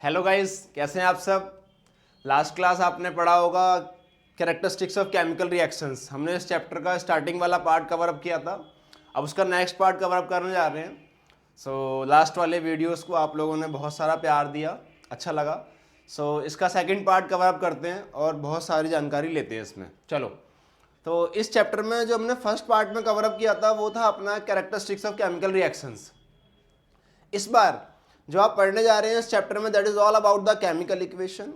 Hello guys, कैसे हैं आप सब। लास्ट क्लास आपने पढ़ा होगा कैरेक्टरिस्टिक्स ऑफ केमिकल रिएक्शंस। हमने इस चैप्टर का स्टार्टिंग वाला पार्ट कवर अप किया था। अब उसका नेक्स्ट पार्ट कवर अप करने जा रहे हैं। लास्ट वाले वीडियोस को आप लोगों ने बहुत सारा प्यार दिया, अच्छा लगा। इसका सेकंड पार्ट कवर अप करते हैं और बहुत सारी जानकारी लेते हैं इसमें। चलो, तो इस चैप्टर में जो हमने फर्स्ट पार्ट में कवर अप किया था वो था अपना कैरेक्टरिस्टिक्स ऑफ केमिकल रिएक्शंस। इस बार जो आप पढ़ने जा रहे हैं इस चैप्टर में, that is all about the chemical equation,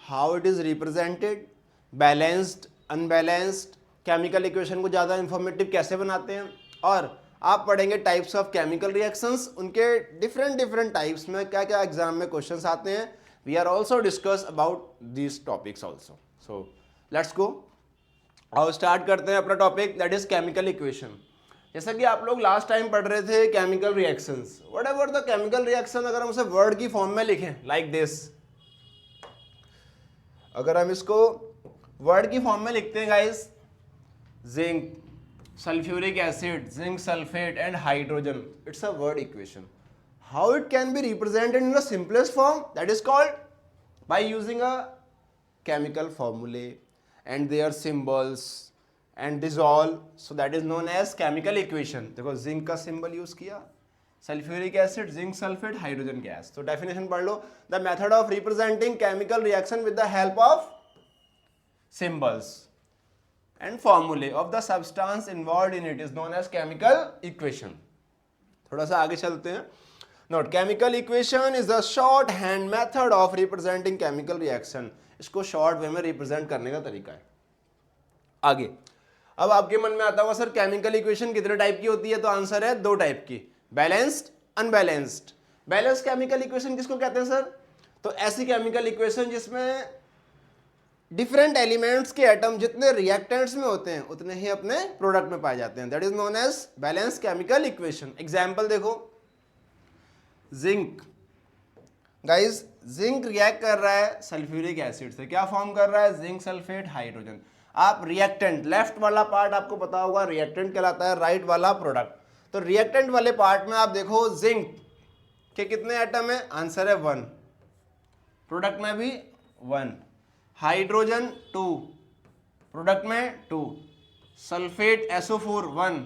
how it is represented, balanced, unbalanced, chemical equation को ज़्यादा इंफॉर्मेटिव कैसे बनाते हैं। और आप पढ़ेंगे टाइप्स ऑफ केमिकल रिएक्शंस, उनके डिफरेंट डिफरेंट टाइप्स में क्या क्या एग्जाम में क्वेश्चंस आते हैं। We are also discuss about these topics also. So let's go, और स्टार्ट करते हैं अपना topic, that is chemical equation. जैसा कि आप लोग लास्ट टाइम पढ़ रहे थे chemical reactions, what ever the chemical reaction, अगर हम उसे वर्ड की फॉर्म में लिखें लाइक दिस, अगर हम इसको वर्ड की फॉर्म में लिखते हैं guys, zinc, sulphuric acid, zinc sulphate and hydrogen, it's a word equation. How it can be represented in the simplest form, that is called by using a chemical formulae and their symbols and dissolve, so that is known as chemical equation. देखो, zinc का symbol use किया, sulphuric acid, zinc sulphate, hydrogen gas. तो definition पढ़ लो, the method of representing chemical reaction with the help of symbols and formulae of the substance involved in it is known as chemical equation. थोड़ा सा आगे चलते हैं। Note, chemical equation is the shorthand method of representing chemical reaction. इसको short way में represent करने का तरीका है। आगे, अब आपके मन में आता होगा सर केमिकल इक्वेशन कितने टाइप की होती है, तो आंसर है दो टाइप की, balanced, unbalanced. Balanced chemical equation किसको कहते हैं सर? तो ऐसी केमिकल इक्वेशन जिसमें डिफरेंट एलिमेंट्स के एटम जितने रिएक्टेंट्स में होते हैं उतने ही अपने प्रोडक्ट में पाए जाते हैं, that is known as balanced chemical equation. Example देखो, जिंक, गाइस जिंक रिएक्ट कर रहा है सल्फ्यूरिक एसिड से, क्या फॉर्म कर रहा है? Zinc sulphate hydrogen. आप रिएक्टेंट, लेफ्ट वाला पार्ट आपको पता होगा रिएक्टेंट कहलाता है, राइट वाला प्रोडक्ट। तो रिएक्टेंट वाले पार्ट में आप देखो जिंक के कितने एटम है? आंसर है 1, प्रोडक्ट में भी 1, हाइड्रोजन 2, प्रोडक्ट में 2, सल्फेट SO4 1,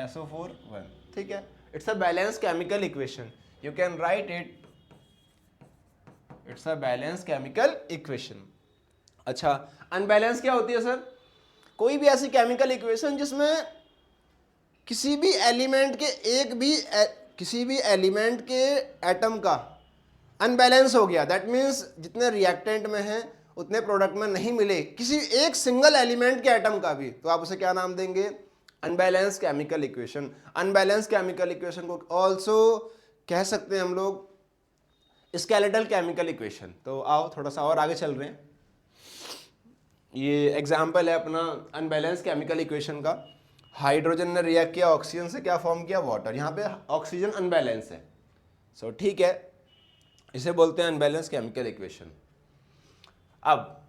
SO4 1। ठीक है, it's a balance chemical equation, you can write it, it's a balance chemical equation. अच्छा, अनबैलेंस क्या होती है सर? कोई भी ऐसी केमिकल इक्वेशन जिसमें किसी भी एलिमेंट के एटम का अनबैलेंस हो गया, दैट मीन्स जितने रिएक्टेंट में हैं उतने प्रोडक्ट में नहीं मिले किसी एक सिंगल एलिमेंट के एटम का भी, तो आप उसे क्या नाम देंगे? Unbalance chemical equation. Unbalance chemical equation को ऑल्सो कह सकते हैं हम लोग स्केलेटल केमिकल इक्वेशन। तो आओ थोड़ा सा और आगे चल रहे हैं। ये एग्जाम्पल है अपना अनबैलेंस केमिकल इक्वेशन का। हाइड्रोजन ने रिएक्ट किया ऑक्सीजन से, क्या फॉर्म किया? वाटर। यहाँ पे ऑक्सीजन अनबैलेंस है, सो ठीक है, इसे बोलते हैं अनबैलेंस केमिकल इक्वेशन। अब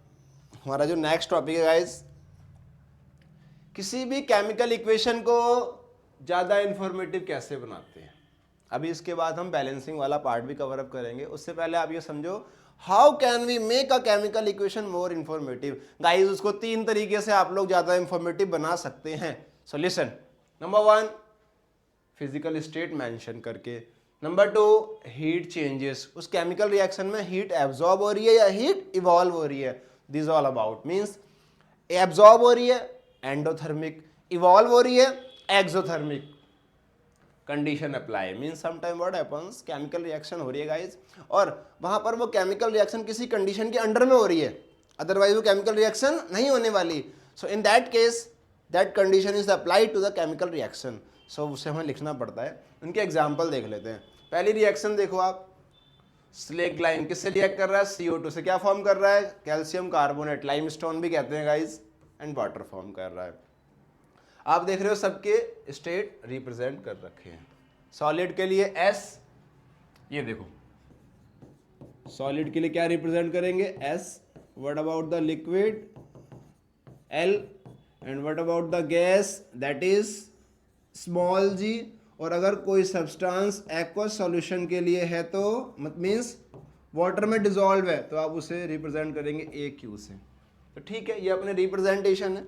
हमारा जो नेक्स्ट टॉपिक है गाइस, किसी भी केमिकल इक्वेशन को ज़्यादा इंफॉर्मेटिव कैसे बनाते हैं। अभी इसके बाद हम बैलेंसिंग वाला पार्ट भी कवर अप करेंगे, उससे पहले आप ये समझो how can we make a chemical equation more informative. Guys, उसको 3 तरीके से आप लोग ज़्यादा इंफॉर्मेटिव बना सकते हैं। So listen, number 1 physical state mention करके, नंबर 2 हीट चेंजेस, उस केमिकल रिएक्शन में हीट एब्जॉर्ब हो रही है या हीट इवॉल्व हो रही है, this all about means absorb हो रही है एंडोथर्मिक, इवॉल्व हो रही है exothermic. Condition apply means sometime what happens, chemical reaction हो रही है गाइज, और वहां पर वो केमिकल रिएक्शन किसी कंडीशन के अंडर में हो रही है, अदरवाइज वो केमिकल रिएक्शन नहीं होने वाली। So in that case that condition is applied to the chemical reaction. So उसे हमें लिखना पड़ता है। उनके एग्जाम्पल देख लेते हैं। पहली रिएक्शन देखो आप, स्लेक लाइम किससे रिएक्ट कर रहा है? CO2 से। क्या फॉर्म कर रहा है? कैल्शियम कार्बोनेट, लाइमस्टोन भी कहते हैं गाइज, एंड वाटर फॉर्म कर रहा है। आप देख रहे हो सबके स्टेट रिप्रेजेंट कर रखे हैं। सॉलिड के लिए S, ये देखो सॉलिड के लिए क्या रिप्रेजेंट करेंगे? S। What about the liquid? L। And what about the gas? That is small g। और अगर कोई सब्सटेंस एक्वस सॉल्यूशन के लिए है तो मीन्स वाटर में डिजॉल्व है तो आप उसे रिप्रेजेंट करेंगे AQ से। तो ठीक है, ये अपने रिप्रेजेंटेशन है।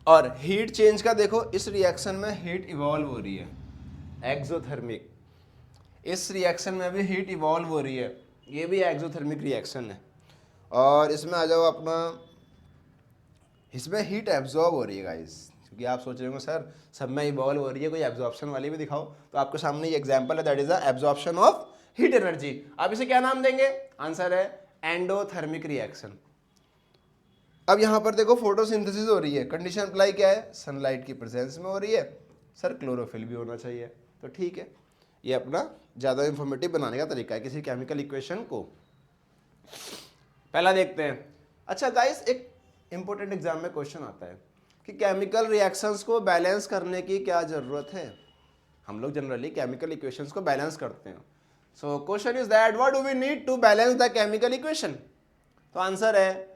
और हीट चेंज का देखो, इस रिएक्शन में हीट इवॉल्व हो रही है, एक्सोथर्मिक। इस रिएक्शन में भी हीट इवॉल्व हो रही है, ये भी एक्सोथर्मिक रिएक्शन है। और इसमें आ जाओ अपना, इसमें हीट एब्जॉर्ब हो रही है गाइस, क्योंकि आप सोच रहे होंगे सर सब में इवॉल्व हो रही है, कोई एब्जॉर्प्शन वाली भी दिखाओ। तो आपके सामने ये एग्जांपल है, that is the absorption of heat energy. आप इसे क्या नाम देंगे? आंसर है एंडोथर्मिक रिएक्शन। अब यहाँ पर देखो फोटोसिंथेसिस हो रही है, कंडीशन अप्लाई क्या है? सनलाइट की प्रेजेंस में हो रही है, सर क्लोरोफिल भी होना चाहिए। तो ठीक है, ये अपना ज़्यादा इंफॉर्मेटिव बनाने का तरीका है किसी केमिकल इक्वेशन को। पहला देखते हैं। अच्छा गाइस, एक इंपॉर्टेंट एग्जाम में क्वेश्चन आता है कि केमिकल रिएक्शंस को बैलेंस करने की क्या ज़रूरत है। हम लोग जनरली केमिकल इक्वेशंस को बैलेंस करते हैं। So question is that what do we need to balance the chemical equation? तो आंसर है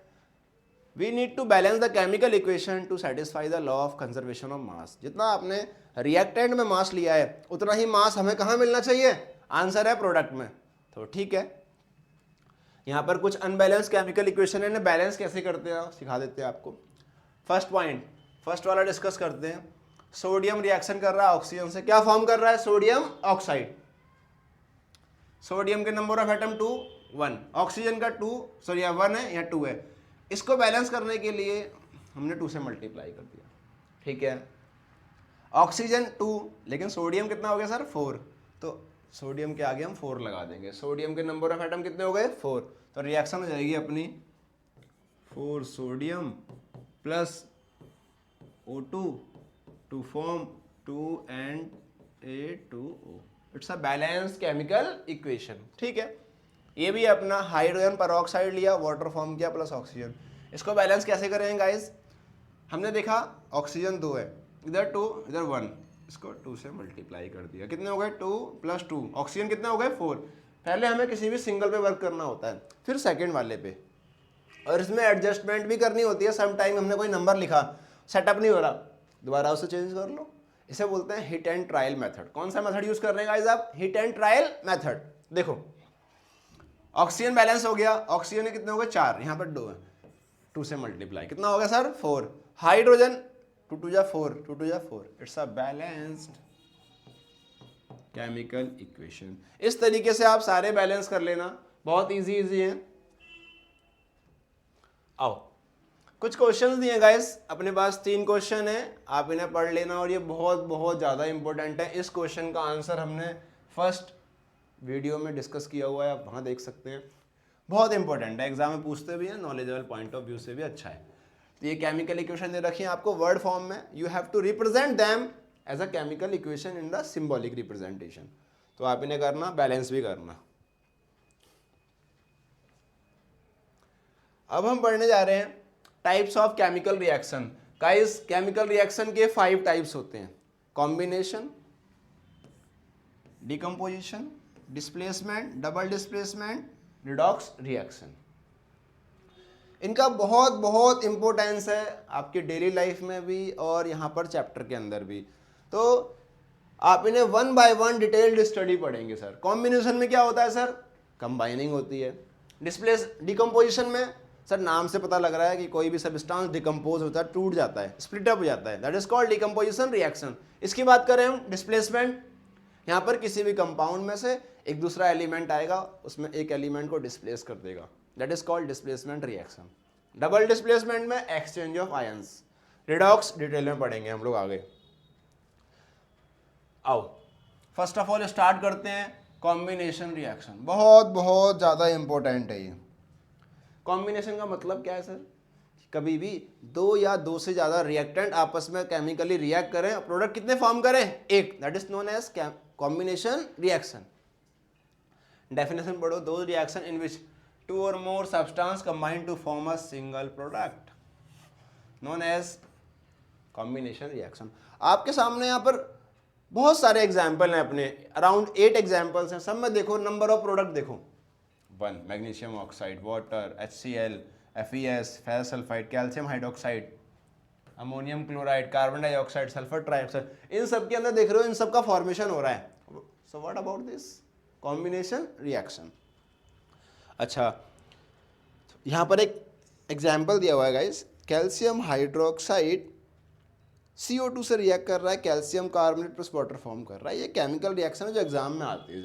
we need to balance the chemical equation to satisfy the law of conservation of mass. जितना आपने reactant में मास लिया है उतना ही मास हमें कहाँ मिलना चाहिए? आंसर है प्रोडक्ट में। तो ठीक है, यहाँ पर कुछ अनबैलेंस केमिकल इक्वेशन है, इन्हें बैलेंस कैसे करते हैं सिखा देते हैं आपको। फर्स्ट पॉइंट, फर्स्ट वाला डिस्कस करते हैं। सोडियम रिएक्शन कर रहा है ऑक्सीजन से, क्या फॉर्म कर रहा है? Sodium oxide. सोडियम के नंबर ऑफ एटम 2 1, ऑक्सीजन का 1 है या 2 है। इसको बैलेंस करने के लिए हमने 2 से मल्टीप्लाई कर दिया, ठीक है। ऑक्सीजन 2, लेकिन सोडियम कितना हो गया सर? 4, तो सोडियम के आगे हम 4 लगा देंगे। सोडियम के नंबर ऑफ एटम कितने हो गए? 4। तो रिएक्शन हो जाएगी अपनी 4 sodium plus O2 to form 2 Na2O। It's a balanced chemical equation, ठीक है। ये भी अपना हाइड्रोजन पेरोक्साइड लिया, वाटर फॉर्म किया प्लस ऑक्सीजन। इसको बैलेंस कैसे करेंगे गाइस? हमने देखा ऑक्सीजन 2 है, इधर 2 इधर 1, इसको 2 से मल्टीप्लाई कर दिया, कितने हो गए? 2 + 2। ऑक्सीजन कितने हो गए? 4। पहले हमें किसी भी सिंगल पे वर्क करना होता है, फिर सेकंड वाले पे, और इसमें एडजस्टमेंट भी करनी होती है। सम टाइम हमने कोई नंबर लिखा, सेटअप नहीं हो रहा, दोबारा उसे चेंज कर लो। इसे बोलते हैं हिट एंड ट्रायल मेथड। कौन सा मेथड यूज कर रहे हैं गाइस आप? Hit and trial method. देखो ऑक्सीजन बैलेंस हो गया, ऑक्सीजन कितने हो गए? 4, यहाँ पर 2 है, 2 से मल्टीप्लाई कितना हो गया सर? 4। हाइड्रोजन 2 2 जा 4, 2 2 जा 4। It's a balanced chemical equation. इस तरीके से आप सारे बैलेंस कर लेना, बहुत इजी है। आओ कुछ क्वेश्चंस दिए गाइस अपने पास, 3 क्वेश्चन है, आप इन्हें पढ़ लेना, और ये बहुत ज़्यादा इंपॉर्टेंट है। इस क्वेश्चन का आंसर हमने फर्स्ट वीडियो में डिस्कस किया हुआ है, आप वहाँ देख सकते हैं। बहुत इंपॉर्टेंट है, एग्जाम में पूछते भी हैं, नॉलेजेबल पॉइंट ऑफ व्यू से भी अच्छा है। तो ये केमिकल इक्वेशन दे रखी है आपको वर्ड फॉर्म में, you have to represent them as a chemical equation in the symbolic representation. तो आप इन्हें करना, बैलेंस भी करना। अब हम पढ़ने जा रहे हैं types of chemical reaction. Guys chemical reaction के 5 टाइप्स होते हैं: combination, decomposition, displacement, double displacement, redox reaction. इनका बहुत इंपॉर्टेंस है आपकी डेली लाइफ में भी और यहाँ पर चैप्टर के अंदर भी। तो आप इन्हें 1 बाय 1 डिटेल्ड स्टडी पढ़ेंगे सर। कॉम्बिनेशन में क्या होता है सर? कंबाइनिंग होती है। डिकम्पोजिशन में सर नाम से पता लग रहा है कि कोई भी सब्सटेंस डिकम्पोज होता है, टूट जाता है, स्प्लिट अप हो जाता है, that is called decomposition reaction. इसकी बात करें हम डिस्प्लेसमेंट, यहाँ पर किसी भी कंपाउंड में से एक दूसरा एलिमेंट आएगा, उसमें एक एलिमेंट को डिस्प्लेस कर देगा, that is called displacement reaction. Double displacement में exchange of ions. Redox detail में पढ़ेंगे हम लोग आगे। आओ फर्स्ट ऑफ ऑल स्टार्ट करते हैं कॉम्बिनेशन रिएक्शन। बहुत ज़्यादा इंपॉर्टेंट है ये। कॉम्बिनेशन का मतलब क्या है सर? कभी भी 2 या 2 से ज़्यादा रिएक्टेंट आपस में केमिकली रिएक्ट करें, प्रोडक्ट कितने फॉर्म करें? एक, that is known as combination reaction. Definition पढ़ो, दो reaction in which 2 or more substance combine to form a single product known as combination reaction। आपके सामने यहाँ पर बहुत सारे एग्जाम्पल हैं अपने, अराउंड 8 एग्जाम्पल्स हैं। सब में देखो नंबर ऑफ प्रोडक्ट देखो, 1 magnesium oxide, water, HCl, FeS, ferrous sulphide, calcium hydroxide, ammonium chloride, carbon dioxide, sulphur trioxide, इन सब के अंदर देख रहे हो इन सब का फॉर्मेशन हो रहा है। So what about this combination reaction? अच्छा, यहाँ पर एक एग्जाम्पल दिया हुआ है गाइस, कैल्शियम हाइड्रोक्साइड CO2 से रिएक्ट कर रहा है, calcium carbonate plus water form कर रहा है। ये केमिकल रिएक्शन है जो एग्जाम में आती है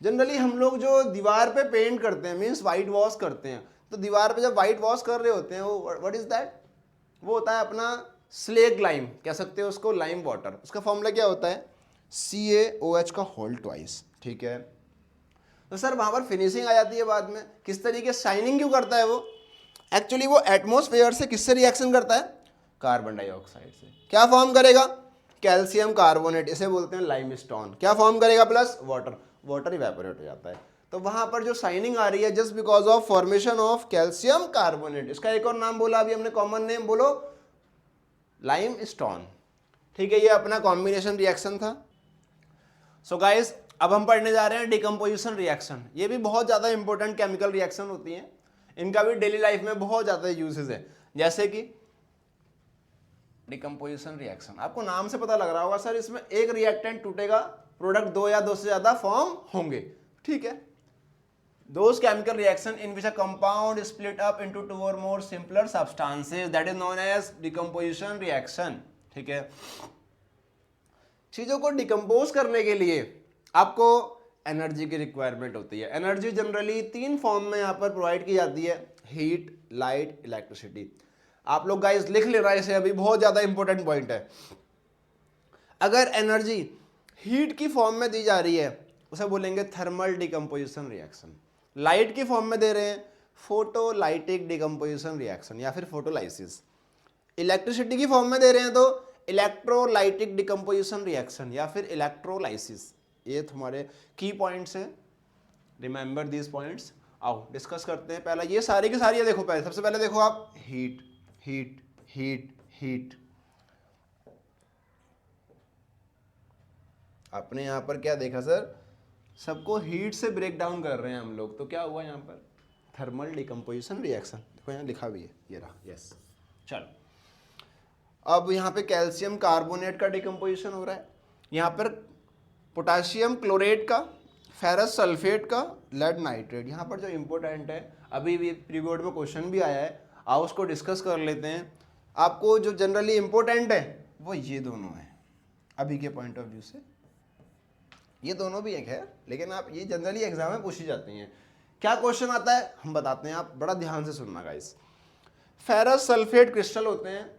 जनरली हम लोग जो दीवार पे पेंट करते हैं, मीन्स वाइट वॉश करते हैं, तो दीवार पे जब वाइट वॉश कर रहे होते हैं वो व्हाट इज दैट, वो होता है अपना स्लेग लाइम, कह सकते हो उसको लाइम वाटर। उसका फॉर्मूला क्या होता है, CaOH का होल ट्वाइस, ठीक है। तो सर वहां पर फिनिशिंग आ जाती है बाद में, किस तरीके से शाइनिंग क्यों करता है वो, एक्चुअली वो एटमॉस्फेयर से किससे रिएक्शन करता है, कार्बन डाइऑक्साइड से। क्या फॉर्म करेगा, कैल्शियम कार्बोनेट, इसे बोलते हैं लाइमस्टोन। क्या फॉर्म करेगा, प्लस वाटर, वाटर इवेपोरेट हो जाता है। तो वहां पर जो शाइनिंग आ रही है just because of formation of calcium carbonate. इसका एक और नाम बोला अभी हमने, कॉमन नेम बोलो, लाइमस्टोन, ठीक है। ये अपना कॉम्बिनेशन रिएक्शन था। सो गाइस अब हम पढ़ने जा रहे हैं डिकम्पोजिशन रिएक्शन। ये भी बहुत ज़्यादा इंपॉर्टेंट केमिकल रिएक्शन होती हैं, इनका भी डेली लाइफ में बहुत ज़्यादा यूजेस है। जैसे कि डिकम्पोजिशन रिएक्शन, आपको नाम से पता लग रहा होगा सर इसमें एक रिएक्टेंट टूटेगा, प्रोडक्ट दो या दो से ज़्यादा फॉर्म होंगे, ठीक है। Those chemical reaction in which a compound is split up into two or more simpler substances, that is known as decomposition reaction, ठीक है। चीजों को डिकम्पोज करने के लिए आपको एनर्जी की रिक्वायरमेंट होती है। एनर्जी जनरली तीन फॉर्म में यहाँ पर प्रोवाइड की जाती है, हीट, लाइट, इलेक्ट्रिसिटी। आप लोग गाइस लिख लेना इसे, अभी बहुत ज्यादा इंपॉर्टेंट पॉइंट है। अगर एनर्जी हीट की फॉर्म में दी जा रही है उसे बोलेंगे थर्मल डिकम्पोजिशन रिएक्शन। लाइट की फॉर्म में दे रहे हैं फोटोलाइटिक डिकम्पोजिशन रिएक्शन या फिर फोटोलाइसिस। इलेक्ट्रिसिटी की फॉर्म में दे रहे हैं तो इलेक्ट्रोलाइटिक डिकम्पोजिशन रिएक्शन या फिर इलेक्ट्रोलाइसिस। ये तुम्हारे की पॉइंट्स हैं, रिमेंबर दीज पॉइंट्स। आओ डिस्कस करते हैं। पहला ये सारी की सारी है, देखो पहले सबसे पहले देखो आप, हीट हीट हीट हीट। आपने यहां पर क्या देखा सर, सबको हीट से ब्रेक डाउन कर रहे हैं हम लोग, तो क्या हुआ यहाँ पर, थर्मल डिकम्पोजिशन रिएक्शन। देखो यहाँ लिखा भी है, ये रहा, यस। चलो अब यहाँ पे कैल्शियम कार्बोनेट का डिकम्पोजिशन हो रहा है, यहाँ पर पोटाशियम क्लोरेट का, फेरस सल्फेट का, लेड नाइट्रेट। यहाँ पर जो इम्पोर्टेंट है, अभी भी प्री बोर्ड में क्वेश्चन भी आया है, आओ उसको डिस्कस कर लेते हैं। आपको जो जनरली इम्पोर्टेंट है वो ये दोनों है अभी के पॉइंट ऑफ व्यू से, ये दोनों भी एक है, लेकिन आप ये जनरली एग्जाम में पूछी जाती हैं। क्या क्वेश्चन आता है हम बताते हैं, आप बड़ा ध्यान से सुनना गाइस। फेरस सल्फेट क्रिस्टल होते हैं,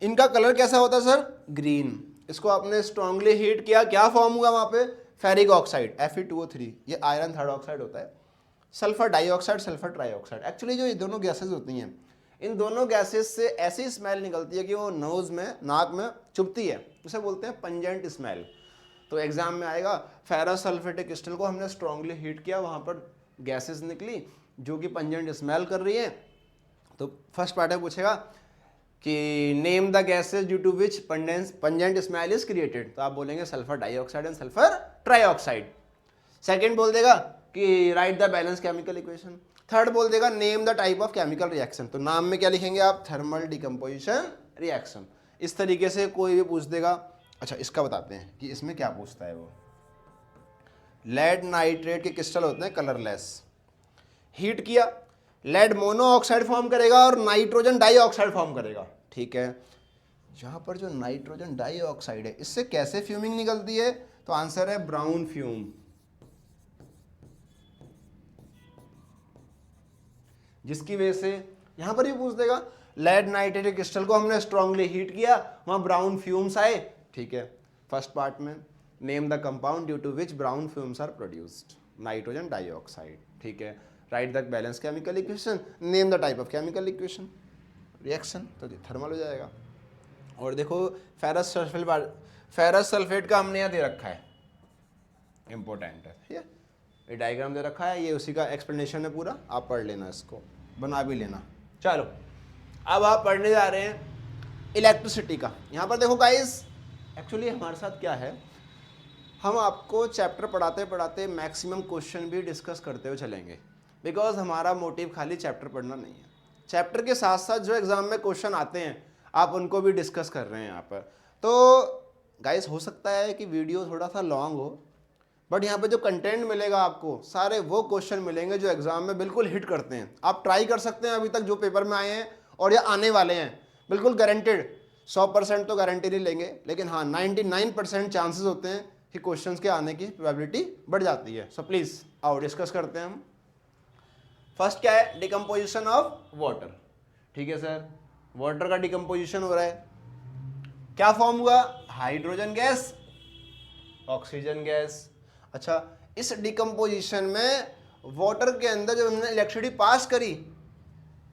इनका कलर कैसा होता है सर, ग्रीन। इसको आपने स्ट्रांगली हीट किया, क्या फॉर्म हुआ वहां पे, फेरिक ऑक्साइड Fe2O3, ये आयरन थर्ड ऑक्साइड होता है। Sulphur dioxide, sulphur trioxide. Actually जो ये दोनों गैसेज होती हैं, इन दोनों गैसेज से ऐसी स्मेल निकलती है कि वो नोज में, नाक में चुभती है, उसे बोलते हैं पंजेंट स्मेल। तो एग्जाम में आएगा, फेरस सल्फेट क्रिस्टल को हमने स्ट्रांगली हीट किया, वहां पर गैसेस निकली जो कि पंजेंट स्मेल कर रही है। तो फर्स्ट पार्ट है पूछेगा कि name the gases due to which pungent smell is created, तो आप बोलेंगे sulphur dioxide and sulphur trioxide. Second बोल देगा कि write the balance chemical equation. Third बोल देगा name the type of chemical reaction, तो नाम में क्या लिखेंगे आप, थर्मल डिकम्पोजिशन रिएक्शन। इस तरीके से कोई भी पूछ देगा। अच्छा इसका बताते हैं कि इसमें क्या पूछता है वो। लेड नाइट्रेट के क्रिस्टल होते हैं कलरलेस, हीट किया, लेड मोनोऑक्साइड फॉर्म करेगा और नाइट्रोजन डाइऑक्साइड फॉर्म करेगा, ठीक है। जहां पर जो नाइट्रोजन डाइऑक्साइड है, इससे कैसे फ्यूमिंग निकलती है, तो आंसर है ब्राउन फ्यूम। जिसकी वजह से यहां पर भी पूछ देगा, लेड नाइट्रेट क्रिस्टल को हमने स्ट्रांगली हीट किया, वहां ब्राउन फ्यूम्स आए, ठीक है। फर्स्ट पार्ट में name the compound due to which brown fumes are produced, nitrogen dioxide, ठीक है। Write the balance chemical equation, name the type of chemical equation reaction, तो थर्मल हो जाएगा। और देखो फेरस सल्फेट का हमने यहाँ दे रखा है, इंपॉर्टेंट है ये डायग्राम दे रखा है, ये उसी का एक्सप्लेनेशन है पूरा, आप पढ़ लेना, इसको बना भी लेना। चलो अब आप पढ़ने जा रहे हैं इलेक्ट्रिसिटी का। यहाँ पर देखो गाइस, एक्चुअली हमारे साथ क्या है, हम आपको चैप्टर पढ़ाते पढ़ाते मैक्सिमम क्वेश्चन भी डिस्कस करते हुए चलेंगे, बिकॉज हमारा मोटिव खाली चैप्टर पढ़ना नहीं है, चैप्टर के साथ साथ जो एग्जाम में क्वेश्चन आते हैं आप उनको भी डिस्कस कर रहे हैं यहाँ पर। तो गाइस हो सकता है कि वीडियो थोड़ा सा लॉन्ग हो, बट यहाँ पे जो कंटेंट मिलेगा आपको, सारे वो क्वेश्चन मिलेंगे जो एग्जाम में बिल्कुल हिट करते हैं। आप ट्राई कर सकते हैं अभी तक जो पेपर में आए हैं और या आने वाले हैं, बिल्कुल गारंटेड। 100% तो गारंटी नहीं लेंगे, लेकिन हाँ 99% चांसेस होते हैं कि क्वेश्चंस के आने की प्रोबेबिलिटी बढ़ जाती है। सो प्लीज आओ डिस्कस करते हैं हम। फर्स्ट क्या है, डिकम्पोजिशन ऑफ वाटर। ठीक है सर, वाटर का डिकम्पोजिशन हो रहा है, क्या फॉर्म हुआ, हाइड्रोजन गैस, ऑक्सीजन गैस। अच्छा, इस डिकम्पोजिशन में वाटर के अंदर जब हमने इलेक्ट्रिसिटी पास करी,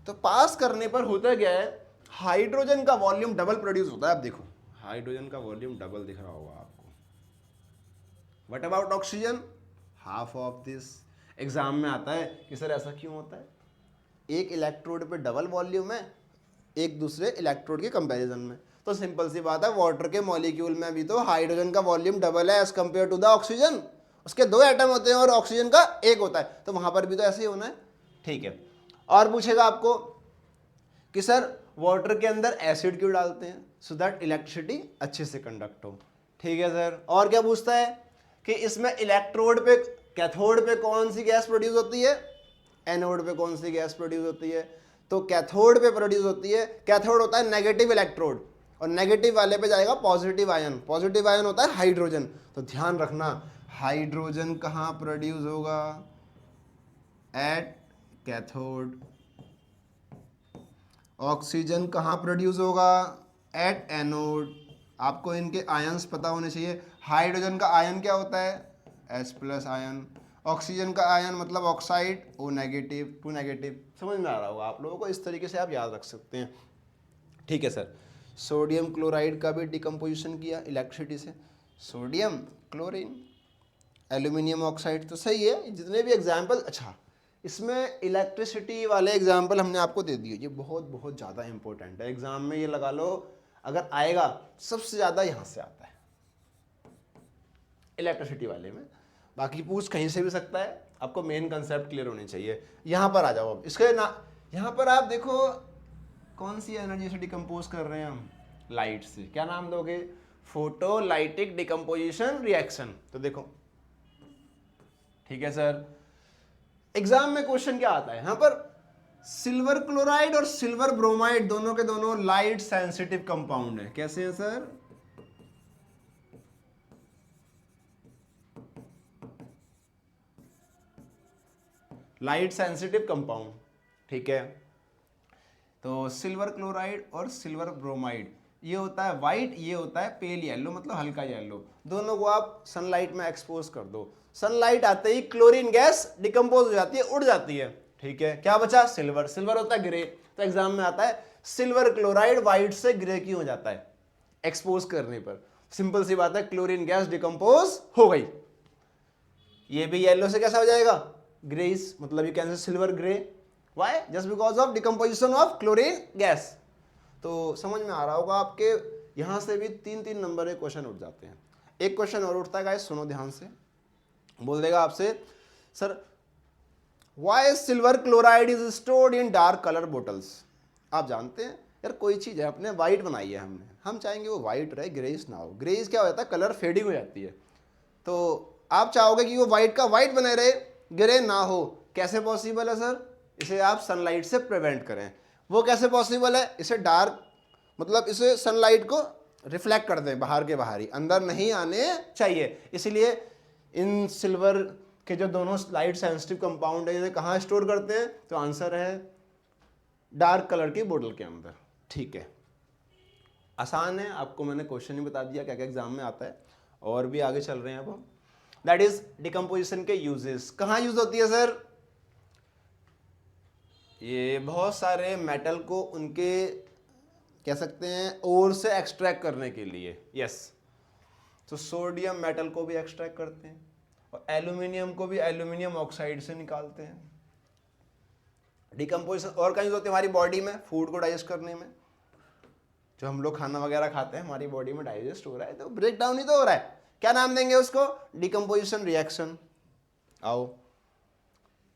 तो पास करने पर होता क्या है, हाइड्रोजन का वॉल्यूम डबल प्रोड्यूस होता है। आप देखो हाइड्रोजन का वॉल्यूम डबल दिख रहा होगा आपको। What about oxygen, half of this. Exam में आता है कि सर ऐसा क्यों होता है, एक इलेक्ट्रोड पे डबल वॉल्यूम है एक दूसरे इलेक्ट्रोड के कंपैरिजन में। तो सिंपल सी बात है, वाटर के मॉलिक्यूल में भी तो हाइड्रोजन का वॉल्यूम डबल है as compare to the oxygen. उसके 2 एटम होते हैं और ऑक्सीजन का 1 होता है, तो वहां पर भी तो ऐसे ही होना है। ठीक है, और पूछेगा आपको कि सर वाटर के अंदर एसिड क्यों डालते हैं, सो दैट इलेक्ट्रिसिटी अच्छे से कंडक्ट हो। ठीक है सर, और क्या पूछता है कि इसमें इलेक्ट्रोड पे, कैथोड पे कौन सी गैस प्रोड्यूस होती है, एनोड पे कौन सी गैस प्रोड्यूस होती है, तो कैथोड पे प्रोड्यूस होती है। कैथोड होता है नेगेटिव इलेक्ट्रोड और नेगेटिव वाले पे जाएगा पॉजिटिव आयन, पॉजिटिव आयन होता है हाइड्रोजन। तो ध्यान रखना, हाइड्रोजन कहाँ प्रोड्यूस होगा, एट कैथोड। ऑक्सीजन कहाँ प्रोड्यूस होगा, एट एनोड। आपको इनके आयंस पता होने चाहिए। हाइड्रोजन का आयन क्या होता है, H+ आयन। ऑक्सीजन का आयन मतलब ऑक्साइड, O नेगेटिव, 2 नेगेटिव। समझ में आ रहा होगा आप लोगों को, इस तरीके से आप याद रख सकते हैं। ठीक है सर, सोडियम क्लोराइड का भी डिकम्पोजिशन किया इलेक्ट्रिसिटी से, सोडियम क्लोरीन। एल्यूमिनियम ऑक्साइड, तो सही है जितने भी एग्जाम्पल। अच्छा, इसमें इलेक्ट्रिसिटी वाले एग्जाम्पल हमने आपको दे दिए, ये बहुत बहुत ज़्यादा इंपॉर्टेंट है एग्जाम में। ये लगा लो अगर आएगा सबसे ज़्यादा यहाँ से आता है इलेक्ट्रिसिटी वाले में, बाकी पूछ कहीं से भी सकता है। आपको मेन कंसेप्ट क्लियर होने चाहिए। यहाँ पर आ जाओ अब, इसके ना यहाँ पर आप देखो कौन सी एनर्जी से डिकम्पोज कर रहे हैं हम, लाइट से। क्या नाम दोगे, फोटोलाइटिक डिकम्पोजिशन रिएक्शन। तो देखो, ठीक है सर, एग्जाम में क्वेश्चन क्या आता है यहाँ पर, सिल्वर क्लोराइड और सिल्वर ब्रोमाइड दोनों के दोनों लाइट सेंसिटिव कंपाउंड है। कैसे हैं सर, लाइट सेंसिटिव कंपाउंड। ठीक है, तो सिल्वर क्लोराइड और सिल्वर ब्रोमाइड, ये होता है वाइट, ये होता है पेल येलो, मतलब हल्का येलो। दोनों को आप सनलाइट में एक्सपोज कर दो, सनलाइट आते ही क्लोरीन गैस डिकम्पोज हो जाती है, उड़ जाती है। ठीक है, क्या बचा, सिल्वर। सिल्वर होता है ग्रे, तो एग्जाम में आता है सिल्वर क्लोराइड वाइट से ग्रे क्यों हो जाता है, एक्सपोज करने पर। सिंपल सी बात है, क्लोरीन गैस डिकम्पोज हो गई। ये भी येलो से कैसा हो जाएगा, ग्रेइश, मतलब you can say silver grey. Why, just because of decomposition of chlorine gas. तो समझ में आ रहा होगा आपके, यहां से भी 3-3 नंबर के क्वेश्चन उठ जाते हैं। एक क्वेश्चन और उठता है गाइस, सुनो ध्यान से। बोल देगा आपसे, sir why silver chloride is stored in dark colour bottles. आप जानते हैं यार, कोई चीज है अपने वाइट बनाई है हमने, हम चाहेंगे वो वाइट रहे, ग्रेइश ना हो। ग्रेइश क्या हो जाता है, कलर फेडिंग हो जाती है। तो आप चाहोगे कि वो वाइट का वाइट बने रहे, ग्रे ना हो। कैसे पॉसिबल है सर, इसे आप सनलाइट से प्रिवेंट करें। वो कैसे पॉसिबल है, इसे डार्क, मतलब इसे सनलाइट को रिफ्लेक्ट कर दें, बाहर के बाहर ही, अंदर नहीं आने चाहिए। इसलिए इन सिल्वर के जो दोनों लाइट सेंसिटिव कंपाउंड है, इन्हें कहाँ स्टोर करते हैं, तो आंसर है डार्क कलर की बोतल के अंदर। ठीक है, आसान है, आपको मैंने क्वेश्चन ही बता दिया क्या क्या एग्जाम में आता है, और भी आगे चल रहे हैं अब हम। दैट इज डिकम्पोजिशन के यूजेस। कहाँ यूज होती है सर, ये बहुत सारे मेटल को उनके कह सकते हैं ओर से एक्सट्रैक्ट करने के लिए। यस, तो सोडियम मेटल को भी एक्सट्रैक्ट करते हैं, और एल्यूमिनियम को भी एल्यूमिनियम ऑक्साइड से निकालते हैं। डिकम्पोजिशन और कहीं होती है हमारी बॉडी में, फूड को डाइजेस्ट करने में। जो हम लोग खाना वगैरह खाते हैं, हमारी बॉडी में डाइजेस्ट हो रहा है, तो ब्रेक डाउन ही तो हो रहा है। क्या नाम देंगे उसको, डिकम्पोजिशन रिएक्शन। आओ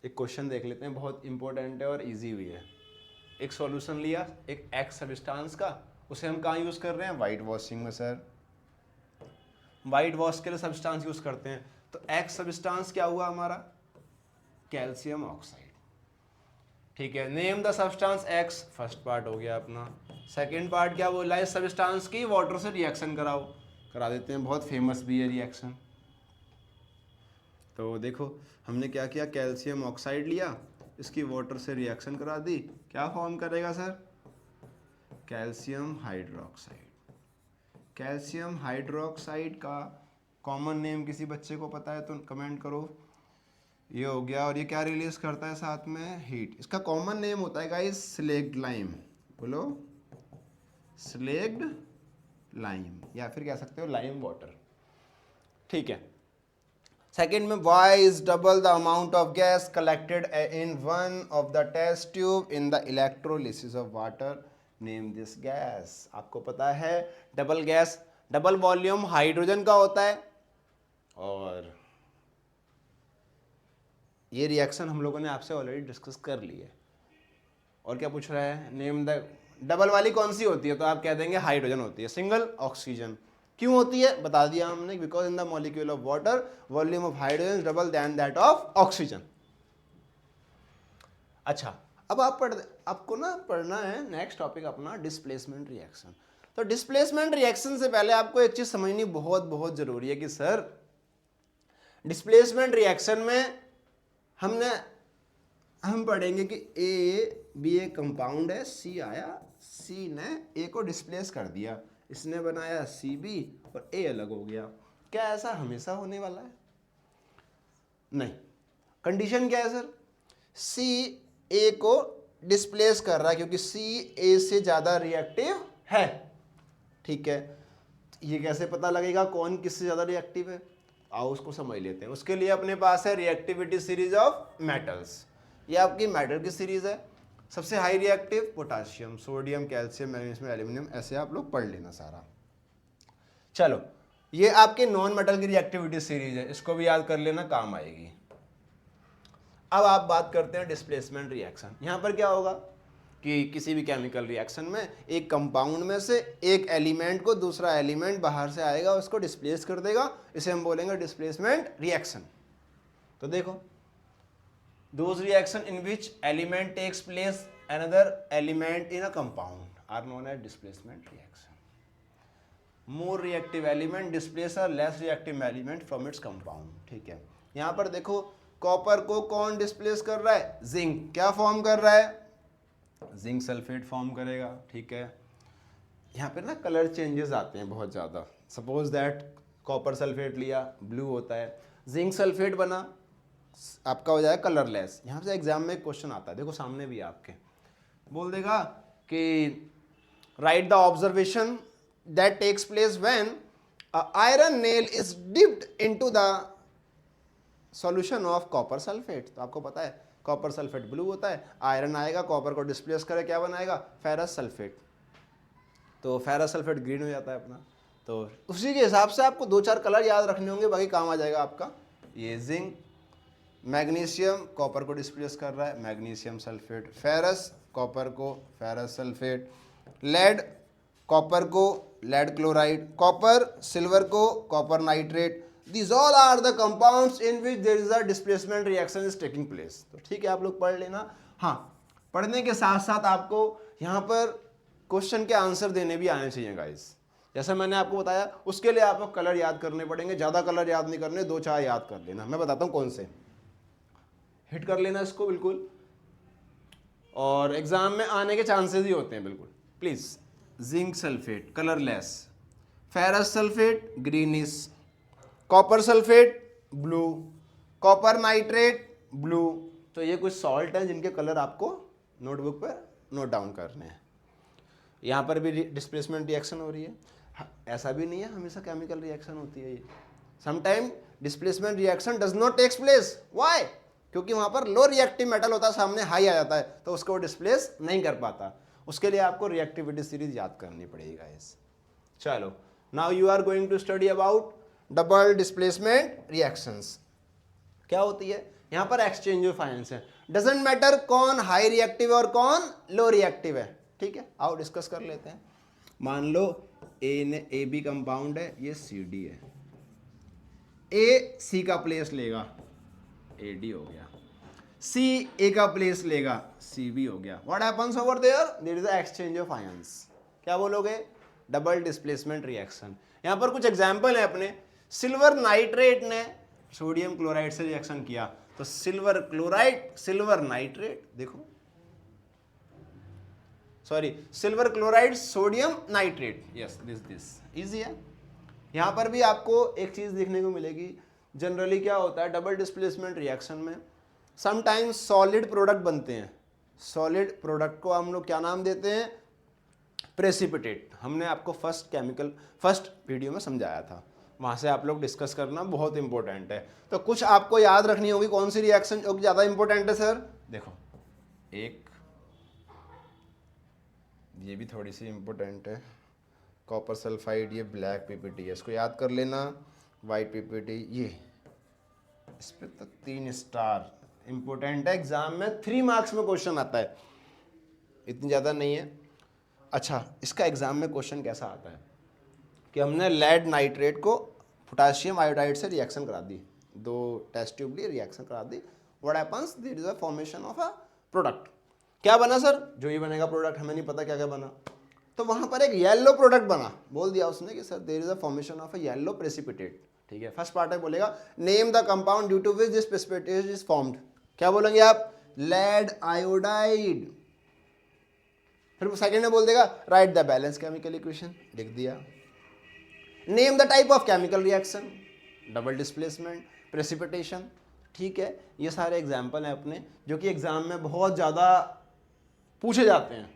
एक क्वेश्चन देख लेते हैं, बहुत इंपॉर्टेंट है और इजी भी है। एक सॉल्यूशन लिया एक एक्स सब्सटेंस का, उसे हम कहाँ यूज कर रहे हैं, वाइट वॉशिंग में। सर वाइट वॉश के लिए सब्सटेंस यूज करते हैं, तो एक्स सब्सटेंस क्या हुआ हमारा, कैल्शियम ऑक्साइड। ठीक है, name the substance x, first part हो गया अपना। सेकंड पार्ट क्या बोला है, सब्सटेंस की वाटर से रिएक्शन कराओ, करा देते हैं, बहुत फेमस भी है रिएक्शन। तो देखो हमने क्या किया, कैल्शियम ऑक्साइड लिया, इसकी वाटर से रिएक्शन करा दी, क्या फॉर्म करेगा sir, calcium hydroxide. Calcium hydroxide का कॉमन नेम किसी बच्चे को पता है तो कमेंट करो। ये हो गया, और ये क्या रिलीज करता है साथ में, हीट। इसका कॉमन नेम होता है गाइस स्लेक्ड लाइम, बोलो स्लेक्ड लाइम, या फिर कह सकते हो लाइम वाटर। ठीक है, सेकेंड में why is double the amount of gas collected in one of the test tube in the electrolysis of water, name this gas. आपको पता है double gas, double volume hydrogen का होता है, और ये रिएक्शन हम लोगों ने आपसे ऑलरेडी डिस्कस कर ली है। और क्या पूछ रहा है, नेम द, डबल वाली कौन सी होती है, तो आप कह देंगे हाइड्रोजन होती है, सिंगल ऑक्सीजन। क्यों होती है बता दिया हमने, because in the molecule of water volume of hydrogen double then that of oxygen. अच्छा, अब आपको ना पढ़ना है नेक्स्ट टॉपिक अपना डिस्प्लेसमेंट रिएक्शन। तो डिस्प्लेसमेंट रिएक्शन से पहले आपको एक चीज समझनी बहुत बहुत जरूरी है कि सर डिस्प्लेसमेंट रिएक्शन में हम पढ़ेंगे कि ए बी एक कंपाउंड है, सी आया, सी ने ए को डिस्प्लेस कर दिया, इसने बनाया सी बी और ए अलग हो गया। क्या ऐसा हमेशा होने वाला है? नहीं। कंडीशन क्या है सर, सी ए को डिस्प्लेस कर रहा है क्योंकि सी ए से ज्यादा रिएक्टिव है। ठीक है, ये कैसे पता लगेगा कौन किससे ज्यादा रिएक्टिव है, आओ उसको समझ लेते हैं। उसके लिए अपने पास है रिएक्टिविटी सीरीज ऑफ मेटल्स, ये आपकी मेटल की सीरीज है। सबसे high reactive potassium, sodium, calcium, magnesium, aluminium, ऐसे आप लोग पढ़ लेना सारा। चलो, ये आपके नॉन मेटल की रिएक्टिविटी सीरीज है, इसको भी याद कर लेना, काम आएगी। अब आप बात करते हैं डिस्प्लेसमेंट रिएक्शन। यहां पर क्या होगा कि किसी भी केमिकल रिएक्शन में एक कंपाउंड में से एक एलिमेंट को दूसरा एलिमेंट बाहर से आएगा, उसको डिस्प्लेस कर देगा, इसे हम बोलेंगे डिस्प्लेसमेंट रिएक्शन। तो देखो, those reaction in which element takes place another element in a compound are known as displacement reaction. More reactive element displace a less reactive element from its compound. ठीक है, यहाँ पर देखो कॉपर को कौन displace कर रहा है, जिंक। क्या फॉर्म कर रहा है, जिंक सल्फेट फॉर्म करेगा। ठीक है, यहाँ पे ना कलर चेंजेस आते हैं बहुत ज़्यादा। सपोज दैट कॉपर सल्फेट लिया, ब्लू होता है, जिंक सल्फेट बना, आपका हो जाएगा कलरलेस। यहाँ से एग्जाम में एक क्वेश्चन आता है, देखो सामने भी आपके, बोल देगा कि write the observation that takes place when iron nail is dipped into the solution of copper sulphate. तो आपको पता है कॉपर सल्फेट ब्लू होता है, आयरन आएगा कॉपर को डिस्प्लेस करे, क्या बनाएगा, फेरस सल्फेट। तो फेरस सल्फेट ग्रीन हो जाता है अपना। तो उसी के हिसाब से आपको दो चार कलर याद रखने होंगे, बाकी काम आ जाएगा आपका। ये जिंक, मैग्नीशियम कॉपर को डिस्प्लेस कर रहा है, मैग्नीशियम सल्फेट, फेरस कॉपर को फेरस सल्फेट, लेड कॉपर को लेड क्लोराइड, कॉपर सिल्वर को copper nitrate. These all are the compounds in which there is a displacement reaction is taking place. तो ठीक है, आप लोग पढ़ लेना। हाँ, पढ़ने के साथ साथ आपको यहाँ पर क्वेश्चन के आंसर देने भी आने चाहिए गाइस। जैसे मैंने आपको बताया, उसके लिए आपको कलर याद करने पड़ेंगे, ज़्यादा कलर याद नहीं करने, दो चार याद कर लेना। मैं बताता हूँ कौन से, हिट कर लेना इसको बिल्कुल, और एग्जाम में आने के चांसेस ही होते हैं बिल्कुल, please. Zinc sulphate colourless, ferrous sulphate greenish, copper sulphate blue, copper nitrate blue. तो ये कुछ सॉल्ट हैं जिनके कलर आपको नोटबुक पर नोट डाउन करने हैं। यहाँ पर भी डिस्प्लेसमेंट रिएक्शन हो रही है। ऐसा भी नहीं है हमेशा केमिकल रिएक्शन होती है ये, sometime displacement reaction does not takes place. Why? क्योंकि वहाँ पर लो रिएक्टिव मेटल होता है, सामने हाई आ जाता है, तो उसको डिस्प्लेस नहीं कर पाता। उसके लिए आपको रिएक्टिविटी सीरीज याद करनी पड़ेगी गाइस। चलो, now you are going to study about double displacement reactions. क्या होती है यहाँ पर, एक्सचेंज ऑफ आयंस है। डजंट मैटर कौन हाई रिएक्टिव और कौन लो रिएक्टिव है। ठीक है, आओ डिस्कस कर लेते हैं। मान लो ए बी कंपाउंड है, ये सी डी है, ए सी का प्लेस लेगा, ए डी हो गया, सी ए का प्लेस लेगा, सी बी हो गया। What happens over there? There is a exchange of ions. क्या बोलोगे? Double displacement reaction. यहां पर कुछ एग्जांपल है अपने। सिल्वर नाइट्रेट ने सोडियम क्लोराइड से रिएक्शन किया, तो सिल्वर क्लोराइड, सिल्वर नाइट्रेट, देखो sorry, silver chloride sodium nitrate, yes this easy है। यहां पर भी आपको एक चीज देखने को मिलेगी, जनरली क्या होता है डबल डिस्प्लेसमेंट रिएक्शन में, समटाइम्स सॉलिड प्रोडक्ट बनते हैं। सॉलिड प्रोडक्ट को हम लोग क्या नाम देते हैं? प्रेसिपिटेट। हमने आपको फर्स्ट वीडियो में समझाया था, वहां से आप लोग डिस्कस करना बहुत इंपॉर्टेंट है। तो कुछ आपको याद रखनी होगी, कौन सी रिएक्शन जो ज्यादा इंपॉर्टेंट है सर? देखो, एक ये भी थोड़ी सी इंपॉर्टेंट है, कॉपर सल्फाइड, ये ब्लैक पीपीटी है, इसको याद कर लेना। वाइट पीपीटी, ये इस पे तो 3 स्टार इंपॉर्टेंट है, एग्जाम में 3 मार्क्स में क्वेश्चन आता है, इतनी ज़्यादा नहीं है। अच्छा, इसका एग्जाम में क्वेश्चन कैसा आता है कि हमने लेड नाइट्रेट को पोटाशियम आयोडाइड से रिएक्शन करा दी, 2 टेस्ट ट्यूब ली, रिएक्शन करा दी, what happens? There is a formation of a product. क्या बना सर? जो ही बनेगा प्रोडक्ट, हमें नहीं पता क्या क्या बना। तो वहां पर एक येलो प्रोडक्ट बना, बोल दिया उसने कि sir there is a formation of a yellow precipitate. ठीक है, फर्स्ट पार्ट है, बोलेगा name the compound due to which this precipitate is formed. क्या बोलेंगे आप? Lead iodide. फिर सेकंड में बोल देगा right the balance chemical equation, लिख दिया। Name the type of chemical reaction, double displacement, precipitation. ठीक है, ये सारे एग्जाम्पल हैं अपने, जो कि एग्जाम में बहुत ज़्यादा पूछे जाते हैं।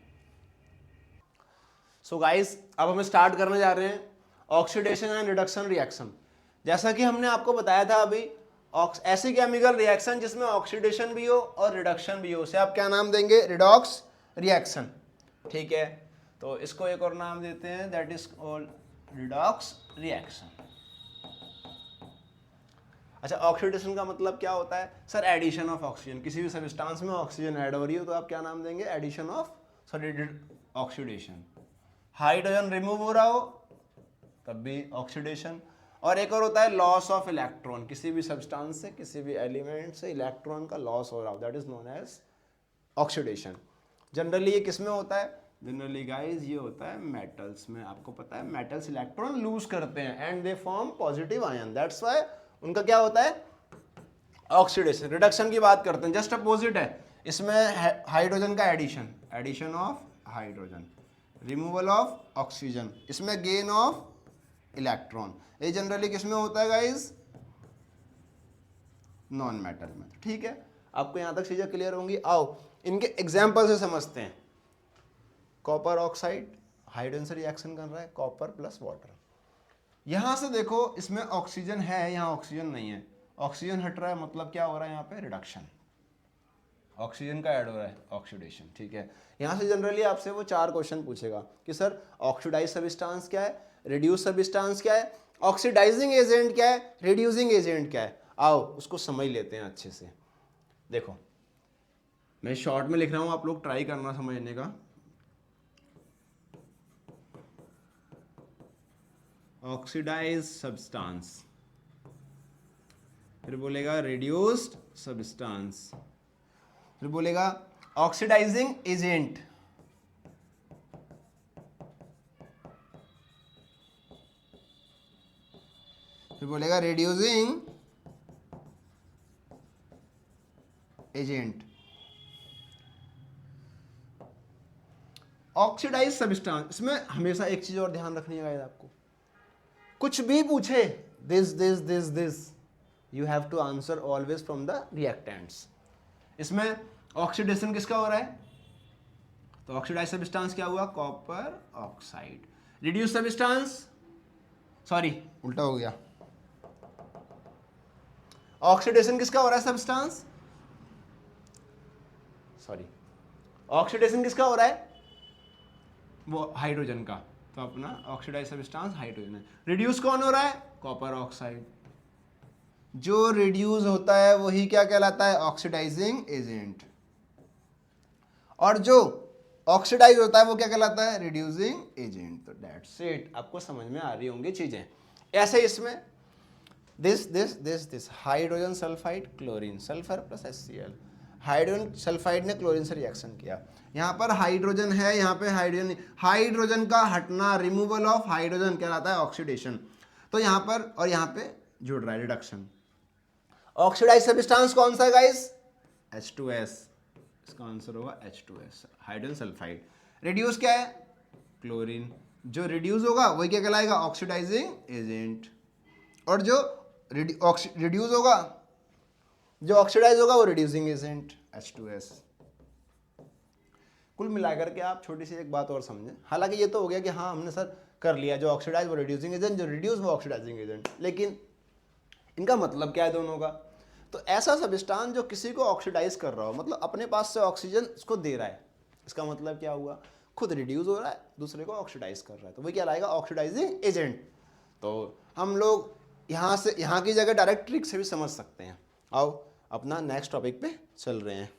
सो गाइस, अब हम स्टार्ट करने जा रहे हैं ऑक्सीडेशन एंड रिडक्शन रिएक्शन। जैसा कि हमने आपको बताया था अभी, ऐसी केमिकल रिएक्शन जिसमें ऑक्सीडेशन भी हो और रिडक्शन भी हो, उसे आप क्या नाम देंगे? Redox reaction. ठीक है, तो इसको एक और नाम देते हैं, that is called redox reaction. अच्छा, ऑक्सीडेशन का मतलब क्या होता है सर? Addition of oxygen. किसी भी सब्सटेंस में ऑक्सीजन ऐड हो रही हो तो आप क्या नाम देंगे? Addition of, sorry, oxidation. Hydrogen remove हो रहा हो तब भी ऑक्सीडेशन। और एक और होता है लॉस ऑफ इलेक्ट्रॉन, किसी भी सब्सटेंस से, किसी भी एलिमेंट से इलेक्ट्रॉन का लॉस हो रहा हो, that is known as oxidation. Generally ये किस में होता है? जनरली गाइस ये होता है मेटल्स में। आपको पता है मेटल्स इलेक्ट्रॉन लूज करते हैं and they form positive ion, that's why उनका क्या होता है? ऑक्सीडेशन। रिडक्शन की बात करते हैं, जस्ट अपोजिट है, इसमें हाइड्रोजन का addition, addition of hydrogen, removal of oxygen, इसमें गेन ऑफ इलेक्ट्रॉन। ये जनरली किसमें होता है गाइस? नॉन मेटल में। ठीक है, आपको यहां तक चीजें क्लियर होंगी। आओ इनके एग्जाम्पल से समझते हैं। कॉपर ऑक्साइड हाइड्रोजन से रिएक्शन कर रहा है, कॉपर प्लस वाटर। यहां से देखो, इसमें ऑक्सीजन है, यहां ऑक्सीजन नहीं है, ऑक्सीजन हट रहा है, मतलब क्या हो रहा है? यहाँ पे रिडक्शन, ऑक्सीजन का ऐड हो रहा है, ऑक्सीडेशन। ठीक है, यहां से जनरली आपसे वो 4 क्वेश्चन पूछेगा कि सर ऑक्सीडाइज सब्सटेंस क्या है, रिड्यूस सब्सटेंस क्या है, ऑक्सीडाइजिंग एजेंट क्या है, रिड्यूसिंग एजेंट क्या है। आओ उसको समझ लेते हैं अच्छे से। देखो, मैं शॉर्ट में लिख रहा हूं, आप लोग ट्राई करना समझने का। ऑक्सीडाइज सब्सटेंस, फिर बोलेगा रिड्यूस्ड सब्सटेंस, फिर बोलेगा ऑक्सीडाइजिंग एजेंट, फिर बोलेगा रिड्यूसिंग एजेंट। ऑक्सीडाइज सब्सटेंस, इसमें हमेशा एक चीज और ध्यान रखनी है आपको, कुछ भी पूछे this you have to answer always from the reactants. इसमें ऑक्सीडेशन किसका हो रहा है? तो ऑक्सीडाइज सब्सटेंस क्या हुआ? Copper oxide. Reduce substance, sorry उल्टा हो गया, ऑक्सीडेशन किसका हो रहा है? सब्सटेंस, सॉरी, ऑक्सीडेशन किसका हो रहा है? वो हाइड्रोजन का, तो अपना ऑक्सीडाइज सब्सटेंस हाइड्रोजन है। रिड्यूस कौन हो रहा है? Copper oxide. जो रिड्यूस होता है वही क्या कहलाता है? Oxidising agent. और जो ऑक्सीडाइज होता है वो क्या कहलाता है? Reducing agent. तो दैट्स इट, आपको समझ में आ रही होंगी चीजें। ऐसे इसमें this hydrogen sulphide chlorine, sulphur plus HCl। Hydrogen sulphide ने क्लोरीन से रिएक्शन किया, यहाँ पर हाइड्रोजन है, यहाँ पे हाइड्रोजन, हाइड्रोजन का हटना, रिमूवल ऑफ हाइड्रोजन कहलाता है ऑक्सीडेशन। तो यहाँ पर और यहाँ पे जुड़ रहा है, रिडक्शन। ऑक्सीडाइज सब्सटेंस कौन सा है गाइस? H2S, इसका आंसर होगा H2S, हाइड्रोजन सल्फाइड। रिड्यूस क्या है? क्लोरीन। जो रिड्यूस होगा वही क्या कहलाएगा? Oxidising agent. और जो रिड्यूस होगा, जो ऑक्सीडाइज होगा वो रिड्यूसिंग एजेंट, H2S। कुल मिलाकर के आप छोटी सी एक बात और समझें, हालांकि ये तो हो गया कि हाँ हमने सर कर लिया, जो ऑक्सीडाइज वो रिड्यूसिंग एजेंट, जो रिड्यूस वो ऑक्सीडाइजिंग एजेंट, लेकिन इनका मतलब क्या है दोनों का? तो ऐसा सब्सटेंस जो किसी को ऑक्सीडाइज कर रहा हो, मतलब अपने पास से ऑक्सीजन उसको दे रहा है, इसका मतलब क्या हुआ? खुद रिड्यूस हो रहा है, दूसरे को ऑक्सीडाइज कर रहा है, तो वही क्या लाएगा? Oxidising agent. तो हम लोग यहाँ से, यहाँ की जगह डायरेक्ट ट्रिक से भी समझ सकते हैं। आओ अपना नेक्स्ट टॉपिक पे चल रहे हैं।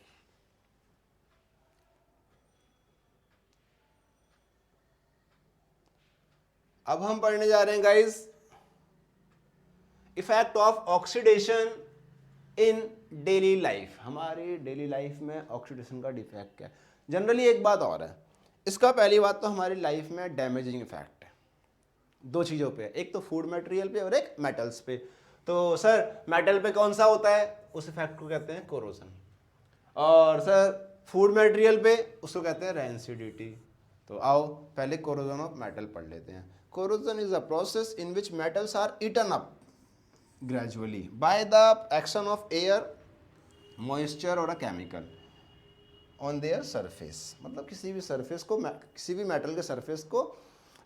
अब हम पढ़ने जा रहे हैं guys, effect of oxidation in daily life. हमारी डेली लाइफ में ऑक्सीडेशन का डिफेक्ट क्या है? जनरली एक बात और है इसका, पहली बात तो हमारी लाइफ में डैमेजिंग इफेक्ट है दो चीज़ों पे, एक तो फूड मटेरियल पे और एक मेटल्स पे। तो सर मेटल पे कौन सा होता है? उस इफेक्ट को कहते हैं कोरोजन। और सर फूड मटेरियल पे उसको कहते हैं रैंसिडिटी। तो आओ पहले कोरोजन ऑफ मेटल पढ़ लेते हैं। Corrosion is a process in which metals are eaten up gradually by the action of air, moisture और a chemical on their surface। मतलब किसी भी सरफेस को, किसी भी मेटल के सरफेस को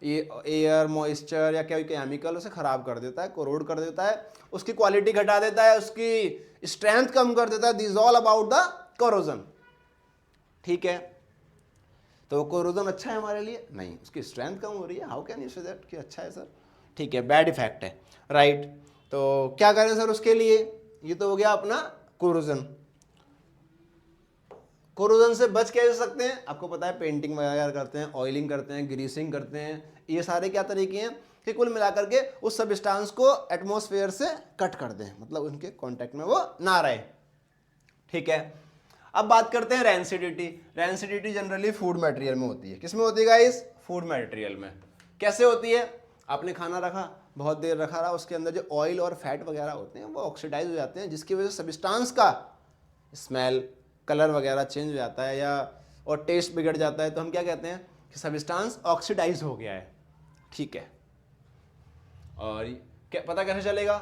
ये एयर, मॉइस्चर या कोई केमिकल उसे खराब कर देता है, कोरोड कर देता है, उसकी क्वालिटी घटा देता है, उसकी स्ट्रेंथ कम कर देता है। This all about the corrosion. ठीक है, तो कोरोजन अच्छा है हमारे लिए? नहीं, उसकी स्ट्रेंथ कम हो रही है। How can you say that कि अच्छा है सर? ठीक है, बैड इफेक्ट है, राइट। तो क्या करें सर उसके लिए? ये तो हो गया अपना कोरोजन। कोरोजन से बच कैसे सकते हैं? आपको पता है पेंटिंग वगैरह करते हैं, ऑयलिंग करते हैं, ग्रीसिंग करते हैं, ये सारे क्या तरीके हैं कि कुल मिलाकर के उस सब्सटेंस को एटमॉस्फेयर से कट कर दें, मतलब उनके कांटेक्ट में वो ना रहे। ठीक है, अब बात करते हैं rancidity. Rancidity generally food material में होती है। किसमें होती है गाइस? फूड मटेरियल में। कैसे होती है? आपने खाना रखा, बहुत देर रखा रहा, उसके अंदर जो ऑयल और फैट वगैरह होते हैं वो ऑक्सीडाइज हो जाते हैं, जिसकी वजह से सब्सटेंस का स्मेल, कलर वगैरह चेंज हो जाता है या और टेस्ट बिगड़ जाता है। तो हम क्या कहते हैं कि सब्सटेंस ऑक्सीडाइज हो गया है। ठीक है, और क्या पता कैसे चलेगा?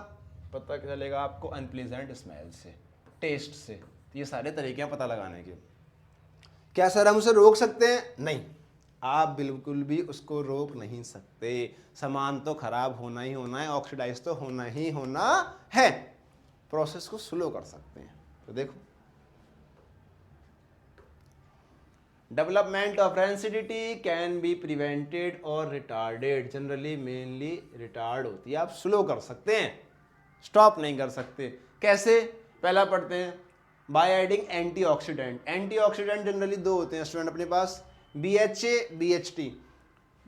पता चलेगा आपको अनप्लीजेंट स्मेल से, टेस्ट से। ये सारे तरीके हैं पता लगाने के। क्या सर हम उसे रोक सकते हैं? नहीं, आप बिल्कुल भी उसको रोक नहीं सकते। सामान तो खराब होना ही होना है, ऑक्सीडाइज तो होना ही होना है। प्रोसेस को स्लो कर सकते हैं। तो देखो, development of rancidity can be prevented और रिटार्डेड। जनरली मेनली रिटार्ड होती है, आप स्लो कर सकते हैं, स्टॉप नहीं कर सकते। कैसे? पहला पढ़ते हैं, by adding antioxidant. Antioxidant generally दो होते हैं स्टूडेंट अपने पास, BHA, BHT।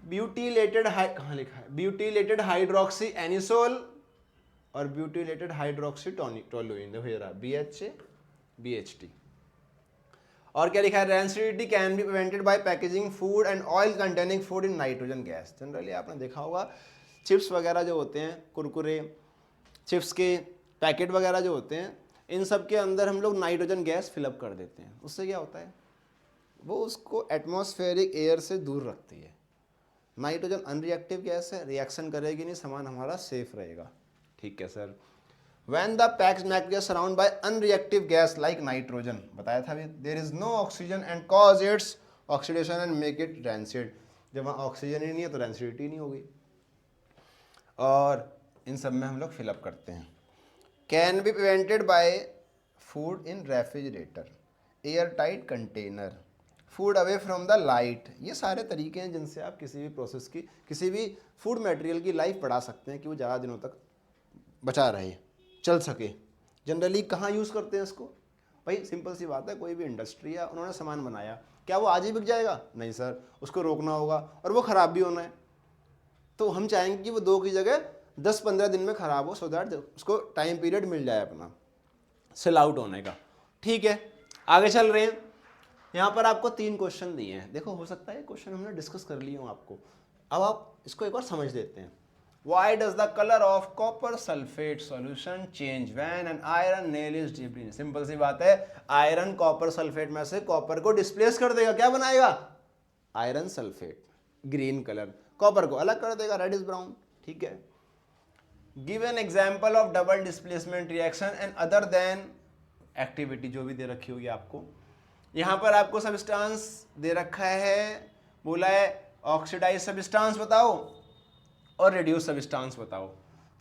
ब्यूटिलेटेड, कहाँ लिखा है? ब्यूटिलेटेड हाइड्रोक्सी एनिसोल और ब्यूटिलेटेड हाइड्रोक्सी टोलुइन। देखो ये रहा BHA, BHT। और क्या लिखा है? Rancidity can be prevented by packaging food and oil containing food in nitrogen gas. Generally आपने देखा होगा चिप्स वगैरह जो होते हैं, कुरकुरे, चिप्स के पैकेट वगैरह जो होते हैं, इन सब के अंदर हम लोग नाइट्रोजन गैस फिलअप कर देते हैं। उससे क्या होता है? वो उसको एटमॉस्फेरिक एयर से दूर रखती है। नाइट्रोजन अनरिएक्टिव गैस है, रिएक्शन करेगी नहीं, सामान हमारा सेफ रहेगा। ठीक है sir. When the packed material surround by unreactive gas like nitrogen, बताया था अभी, there is no oxygen and cause its oxidation and make it rancid. जब वहाँ ऑक्सीजन ही नहीं है तो रैंसिडिटी नहीं होगी। और इन सब में हम लोग फिलअप करते हैं। Can be prevented by food in refrigerator, air tight container, food away from the light. ये सारे तरीके हैं जिनसे आप किसी भी प्रोसेस की, किसी भी फूड मटेरियल की लाइफ बढ़ा सकते हैं कि वो ज़्यादा दिनों तक बचा रहे, चल सके। जनरली कहाँ यूज़ करते हैं इसको? भाई सिंपल सी बात है, कोई भी इंडस्ट्री है, उन्होंने सामान बनाया, क्या वो आज ही बिक जाएगा? नहीं सर, उसको रोकना होगा और वो ख़राब भी होना है। तो हम चाहेंगे कि वो 2 की जगह 10-15 दिन में ख़राब हो, सो दैट उसको टाइम पीरियड मिल जाए अपना सेल आउट होने का। ठीक है, आगे चल रहे हैं। यहाँ पर आपको 3 क्वेश्चन दिए हैं। देखो, हो सकता है क्वेश्चन हमने डिस्कस कर लिए हो आपको, अब आप इसको एक बार समझ लेते हैं। Why does the color of copper sulfate solution change when an iron nail is dipped in? Simple सी बात है, आयरन कॉपर सल्फेट में से कॉपर को डिस्प्लेस कर देगा, क्या बनाएगा? Iron sulphate, green colour, copper को अलग कर देगा, रेड इज ब्राउन। ठीक है, give an example of double displacement reaction and other than activity, जो भी दे रखी होगी आपको। यहां पर आपको सब्सटेंस दे रखा है, बोला है ऑक्सीडाइज सब्सटेंस बताओ और रिड्यूस सब्सटेंस बताओ।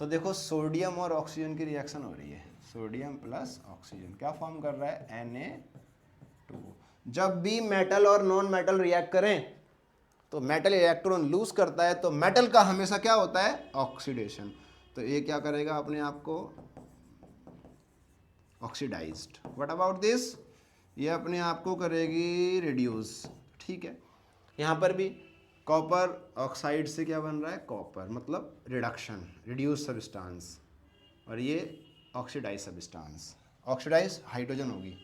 तो देखो, सोडियम और ऑक्सीजन की रिएक्शन हो रही है, सोडियम प्लस ऑक्सीजन क्या फॉर्म कर रहा है? Na2। जब भी मेटल और नॉन मेटल रिएक्ट करें तो मेटल इलेक्ट्रॉन लूज करता है, तो मेटल का हमेशा क्या होता है? ऑक्सीडेशन। तो ये क्या करेगा अपने आप को? ऑक्सीडाइज्ड। What about this? ये अपने आप को करेगी रिड्यूस। ठीक है, यहाँ पर भी कॉपर ऑक्साइड से क्या बन रहा है? कॉपर, मतलब रिडक्शन, रिड्यूस सब्सटेंस, और ये ऑक्सीडाइज सब्सटेंस, ऑक्सीडाइज हाइड्रोजन होगी।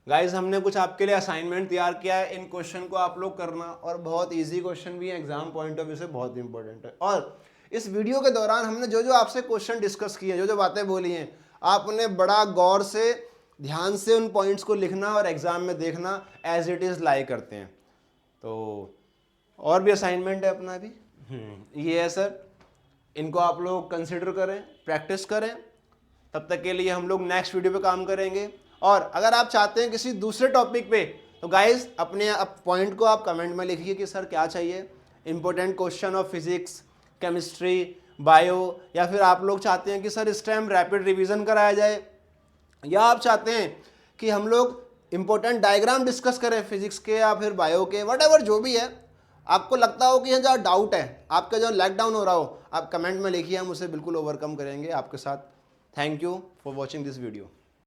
गाइस, हमने कुछ आपके लिए असाइनमेंट तैयार किया है, इन क्वेश्चन को आप लोग करना, और बहुत इजी क्वेश्चन भी है, एग्जाम पॉइंट ऑफ व्यू से बहुत इंपॉर्टेंट है। और इस वीडियो के दौरान हमने जो जो आपसे क्वेश्चन डिस्कस किए, जो जो बातें बोली हैं, आपने बड़ा गौर से, ध्यान से उन पॉइंट्स को लिखना और एग्जाम में देखना एज इट इज़ लाई करते हैं। तो और भी असाइनमेंट है अपना भी, ये है सर, इनको आप लोग कंसिडर करें, प्रैक्टिस करें। तब तक के लिए हम लोग नेक्स्ट वीडियो पे काम करेंगे। और अगर आप चाहते हैं किसी दूसरे टॉपिक पे, तो गाइस अपने पॉइंट को आप कमेंट में लिखिए कि सर क्या चाहिए, important question of physics, chemistry, bio, या फिर आप लोग चाहते हैं कि सर इस टाइम रैपिड रिवीजन कराया जाए, या आप चाहते हैं कि हम लोग इंपॉर्टेंट डायग्राम डिस्कस करें फिजिक्स के या फिर बायो के, व्हाटएवर जो भी है, आपको लगता हो कि यहाँ जहाँ डाउट है, आपका जो लैग डाउन हो रहा हो, आप कमेंट में लिखिए, हम उसे बिल्कुल ओवरकम करेंगे आपके साथ। Thank you for watching this video.